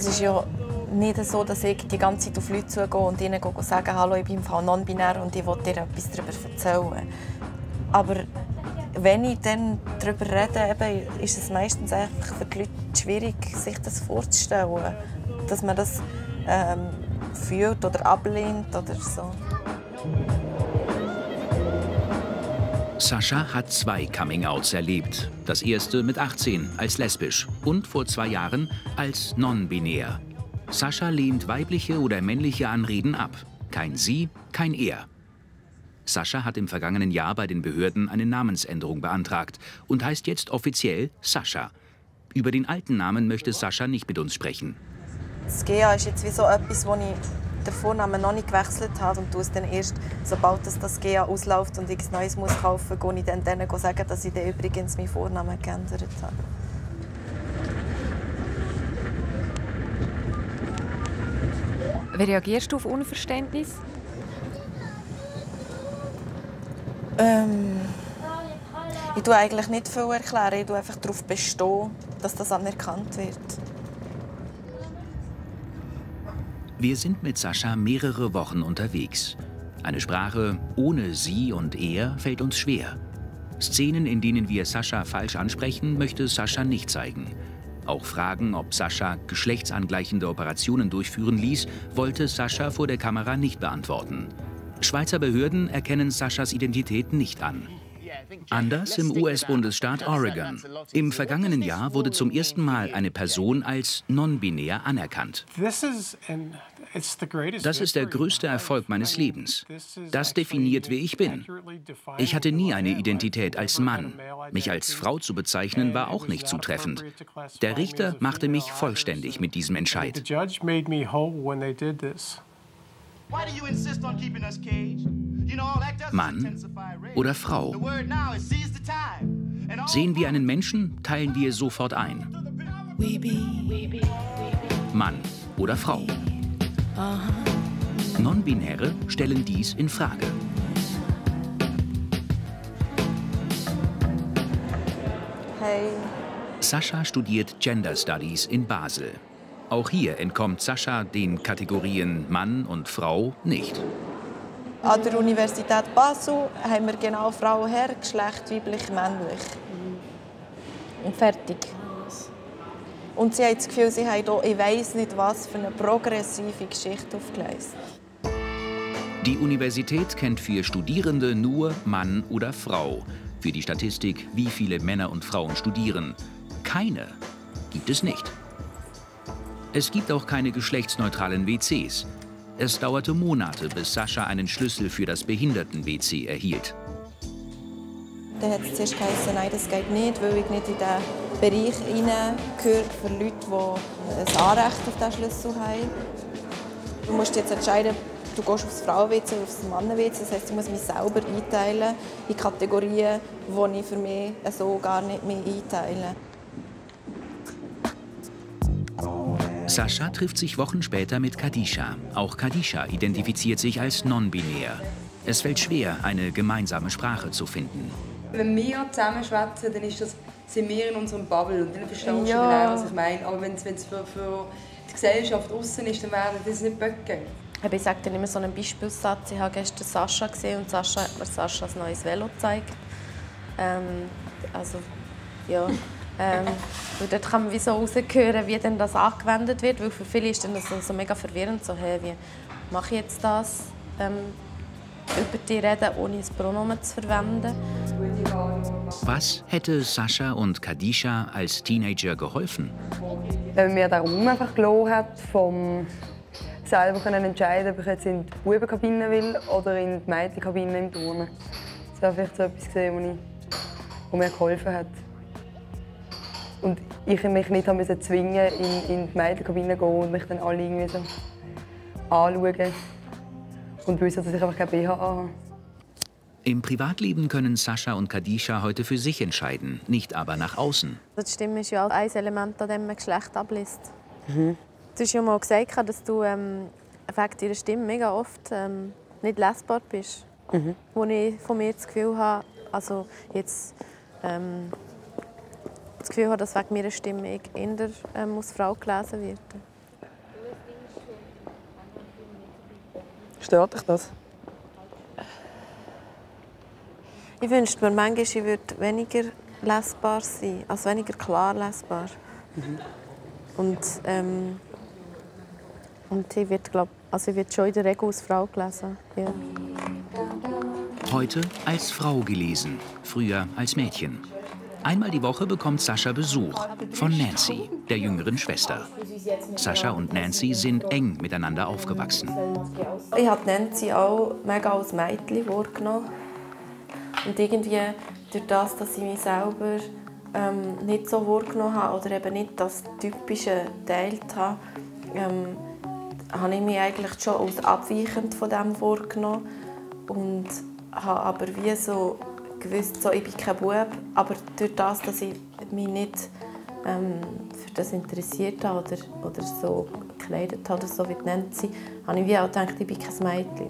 Es ist ja nicht so, dass ich die ganze Zeit auf Leute zugehe und ihnen sagen, hallo, ich bin im Fall non-binär und ich will dir etwas darüber erzählen. Aber wenn ich dann darüber rede, eben, ist es meistens einfach für die Leute schwierig, sich das vorzustellen. Dass man das fühlt oder ablehnt oder so. Sascha hat 2 Coming-outs erlebt. Das erste mit 18 als lesbisch und vor 2 Jahren als non-binär. Sascha lehnt weibliche oder männliche Anreden ab. Kein Sie, kein Er. Sascha hat im vergangenen Jahr bei den Behörden eine Namensänderung beantragt und heißt jetzt offiziell Sascha. Über den alten Namen möchte Sascha nicht mit uns sprechen. Das GEA ist jetzt wie so etwas, wo ich den Vornamen noch nicht gewechselt habe und es dann erst, sobald das GEA ausläuft und ich ein neues muss kaufen muss, gehe ich dann denen sagen, dass ich dann übrigens meinen Vornamen geändert habe. Wie reagierst du auf Unverständnis? Ich tue eigentlich nicht viel erklären, ich tue einfach darauf bestehen, dass das anerkannt wird. Wir sind mit Sascha mehrere Wochen unterwegs. Eine Sprache ohne Sie und Er fällt uns schwer. Szenen, in denen wir Sascha falsch ansprechen, möchte Sascha nicht zeigen. Auch Fragen, ob Sascha geschlechtsangleichende Operationen durchführen ließ, wollte Sascha vor der Kamera nicht beantworten. Schweizer Behörden erkennen Saschas Identität nicht an. Anders im US-Bundesstaat Oregon. Im vergangenen Jahr wurde zum ersten Mal eine Person als non-binär anerkannt. Das ist der größte Erfolg meines Lebens. Das definiert, wer ich bin. Ich hatte nie eine Identität als Mann. Mich als Frau zu bezeichnen, war auch nicht zutreffend. Der Richter machte mich vollständig mit diesem Entscheid. Mann oder Frau? Sehen wir einen Menschen, teilen wir sofort ein. Mann oder Frau? Non-Binäre stellen dies in Frage. Hey. Sascha studiert Gender Studies in Basel. Auch hier entkommt Sascha den Kategorien Mann und Frau nicht. An der Universität Basel haben wir genau Frau, Herr, Geschlecht, weiblich, männlich. Und fertig. Und sie haben das Gefühl, sie haben hier, ich weiss nicht was, für eine progressive Geschichte aufgeleistet. Die Universität kennt für Studierende nur Mann oder Frau. Für die Statistik, wie viele Männer und Frauen studieren. Keine gibt es nicht. Es gibt auch keine geschlechtsneutralen WCs. Es dauerte Monate, bis Sascha einen Schlüssel für das Behinderten-WC erhielt. Dann hat es zuerst geheißen, nein, das geht nicht, weil ich nicht in diesen Bereich hineingehöre für Leute, die ein Anrecht auf diesen Schlüssel haben. Du musst jetzt entscheiden, du gehst aufs Frauen-WC oder aufs Mannen-WC. Das heisst, ich muss mich selber einteilen in Kategorien, die ich für mich so gar nicht mehr einteile. Sascha trifft sich Wochen später mit Kadisha. Auch Kadisha identifiziert sich als non-binär. Es fällt schwer, eine gemeinsame Sprache zu finden. Wenn wir zusammen schwätzen, dann sind wir in unserem Bubble und dann verstehst du Ja. genau, was ich meine. Aber wenn es für die Gesellschaft außen ist, dann werden das nicht Böcke. Ich sage dann immer so einen Beispielssatz. Ich habe gestern Sascha gesehen und Sascha hat mir Saschas neues Velo gezeigt. Und dort kann man wie so raushören, wie denn das angewendet wird. Weil für viele ist das so mega verwirrend. So, hey, wie mache ich jetzt das? Über die reden, ohne ein Pronomen zu verwenden. Was hätte Sascha und Kadisha als Teenager geholfen? Wenn mir den Raum einfach gelassen hat, vom selber entscheiden, ob ich jetzt in die Bubenkabine will oder in die Mädchenkabine im Turnen. Das war vielleicht so etwas gesehen, was mir geholfen hat. Und ich mich nicht zwingen musste, in die Mädchenkabine zu gehen und mich dann alle irgendwie so anschauen und wissen, dass ich einfach kein BH habe. Im Privatleben können Sascha und Kadisha heute für sich entscheiden, nicht aber nach außen. Die Stimme ist ja ein Element, an dem man Geschlecht abliest. Du hast ja mal gesagt, dass du wegen deiner Stimme mega oft nicht lesbar bist. Wo ich von mir das Gefühl habe, dass wegen meiner Stimme ich eher als Frau gelesen werde. Stört dich das? Ich wünschte mir manchmal, ich würde weniger lesbar sein, also weniger klar lesbar. Und ich werde, ich werde schon in der Regel als Frau gelesen. Ja. Heute als Frau gelesen, früher als Mädchen. Einmal die Woche bekommt Sascha Besuch von Nancy, der jüngeren Schwester. Sascha und Nancy sind eng miteinander aufgewachsen. Ich habe Nancy auch mega als Mädchen wahrgenommen. Und irgendwie durch das, dass ich mich selber nicht so wahrgenommen habe oder eben nicht das Typische geteilt habe, habe ich mich eigentlich schon als abweichend von dem wahrgenommen. Und habe aber wie so gewusst, so, ich bin kein Bub, aber durch das, dass ich mich nicht für das interessiert habe oder so gekleidet habe, so wie Nancy, habe ich wie auch gedacht, ich bin kein Mädchen.